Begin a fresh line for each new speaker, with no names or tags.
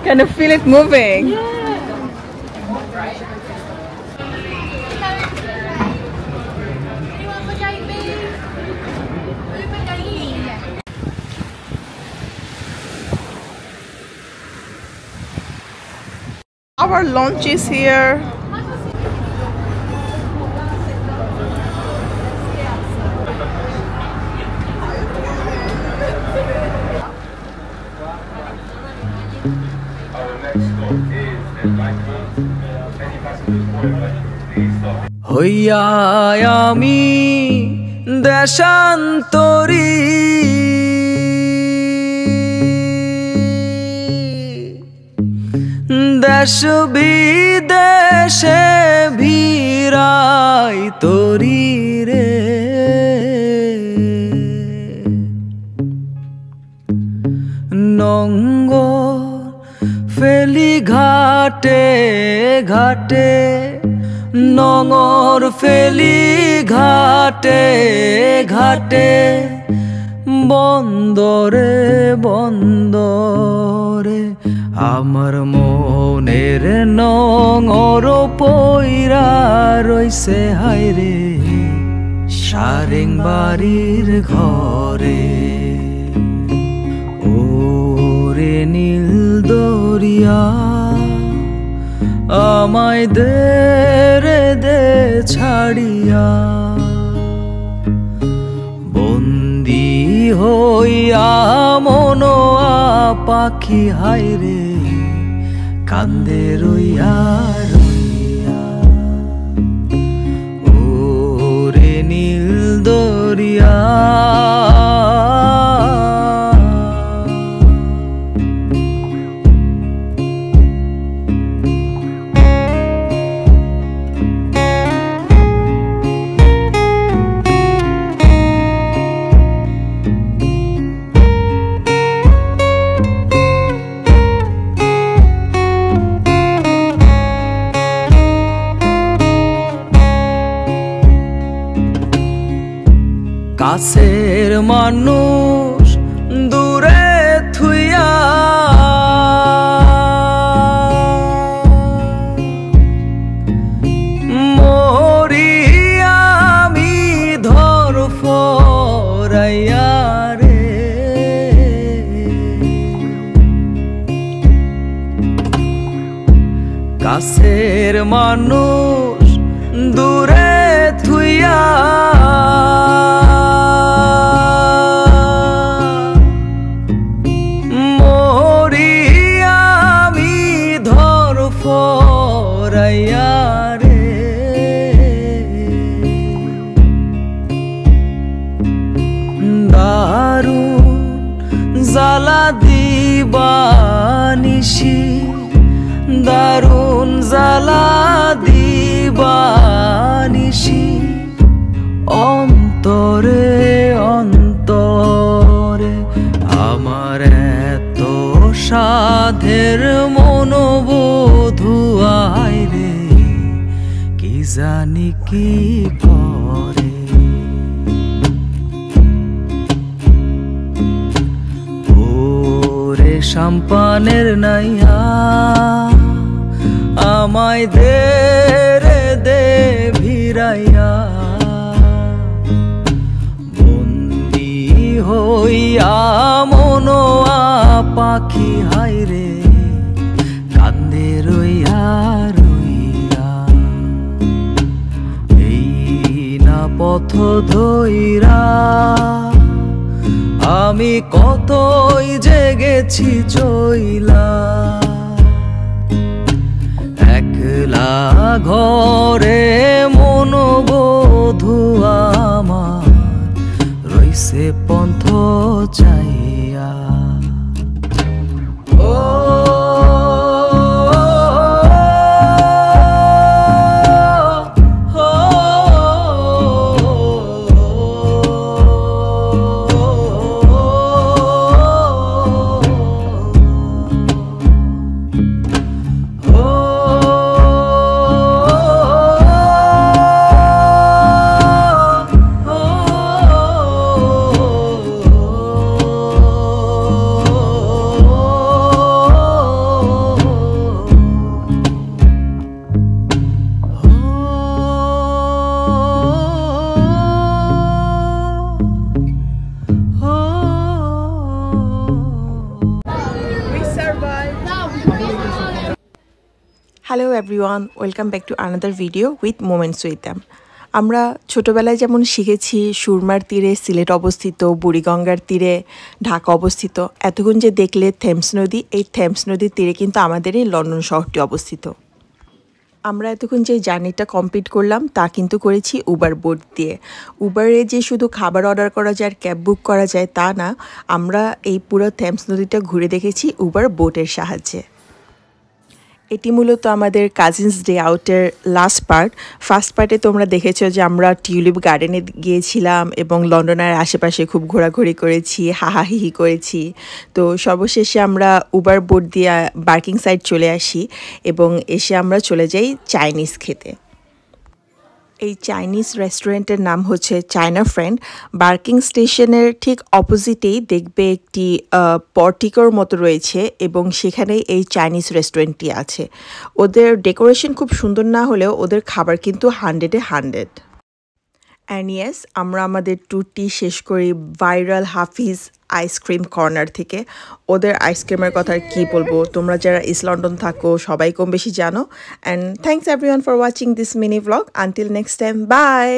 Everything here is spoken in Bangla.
Can you feel it moving? Our lunch is here.
হইয়া আমি দেশান্তরী দেশ বিদেশে ভিড়াই তরি রে নঙ্গর ফেলি ঘাটে ঘাটে নঙর ফেলি ঘাটে ঘাটে বন্দরে বন্দরে আমার মনের নঙর পইরা রইছে হায়রে সারেং বাড়ির ঘরে ওরে নীল দরিয়া আমায় দে রে দে ছাড়িয়া বন্দি হইয়া মনোয়া পাখি হায়রে কান্দে রইয়া রইয়া ওরে নীল দরিয়া কাছের মানুষ দূরে থুইয়া মরি আমি ধর ফরাইয়া রে কাছের মানুষ দূরে থুইয়া জ্বালা দিবানিশি দারুণ জ্বালা দিবানিশি অন্তরে অন্তরে আমার এত সাধের মনোবধু আইরে কি জানি কি করে সম্পানের নাইয়া আমায় দে রে দে ভিড়াইয়া বন্দি হইয়া মনোয়া পাখি হায়রে কান্দে রইয়া রইয়া এই না পথ ধইরা আমি কতই জেগেছি চইলা একলা ঘরে মনোবধু আমার রইছে পন্থ চাইয়া ও
hello everyone, welcome back to another video with moments with দ্যাম। আমরা ছোটোবেলায় যেমন শিখেছি সুরমার তীরে সিলেট অবস্থিত, বুড়িগঙ্গার তীরে ঢাকা অবস্থিত, এতক্ষণ যে দেখলে থেমস নদী, এই থেমস নদীর তীরে কিন্তু আমাদের এই লন্ডন শহরটি অবস্থিত। আমরা এতক্ষণ যে জার্নিটা কমপ্লিট করলাম তা কিন্তু করেছি উবার বোট দিয়ে। উবারে যে শুধু খাবার অর্ডার করা যায় আর ক্যাব বুক করা যায় তা না, আমরা এই পুরো থেমস নদীটা ঘুরে দেখেছি উবার বোটের সাহায্যে। এটি মূলত আমাদের কাজিনস ডে আউটের লাস্ট পার্ট। ফার্স্ট পার্টে তোমরা দেখেছো যে আমরা টিউলিপ গার্ডেনে গিয়েছিলাম এবং লন্ডনের আশেপাশে খুব ঘোরাঘুরি করেছি, হাহাহিহি করেছি। তো সর্বশেষে আমরা উবার বোট দিয়ে বার্কিং সাইড চলে আসি এবং এসে আমরা চলে যাই চাইনিজ খেতে। এই চাইনিজ রেস্টুরেন্টের নাম হচ্ছে চায়না ফ্রেন্ড। বার্কিং স্টেশনের ঠিক অপোজিটেই দেখবে একটি পর্টিকোর মতো রয়েছে এবং সেখানেই এই চাইনিজ রেস্টুরেন্টটি আছে। ওদের ডেকোরেশন খুব সুন্দর না হলেও ওদের খাবার কিন্তু 100-এ 100। অ্যান্ড ইয়েস, আমরা আমাদের ট্যুরটি শেষ করি ভাইরাল হাফিজ আইসক্রিম কর্নার থেকে। ওদের আইসক্রিমের কথা আর কী বলবো, তোমরা যারা ইস্ট লন্ডন থাকো সবাই কম বেশি জানো। And thanks everyone for watching this mini vlog. Until next time, by.